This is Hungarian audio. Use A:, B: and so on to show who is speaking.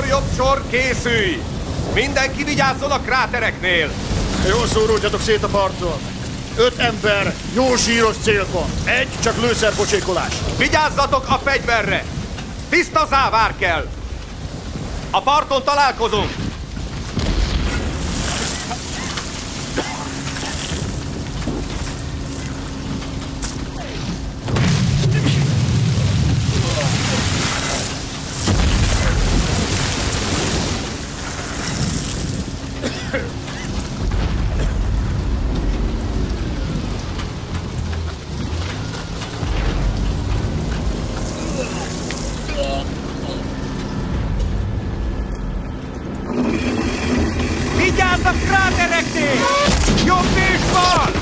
A: Jobb sor, készülj! Mindenki vigyázzon a krátereknél!
B: Jól szóródjatok szét a parton. 5 ember, jó zsíros célpont. Egy, csak lőszerpocsékolás.
A: Vigyázzatok a fegyverre! Tiszta závár kell! A parton találkozunk! Vigyázz a krátereknél! Jobb és bal!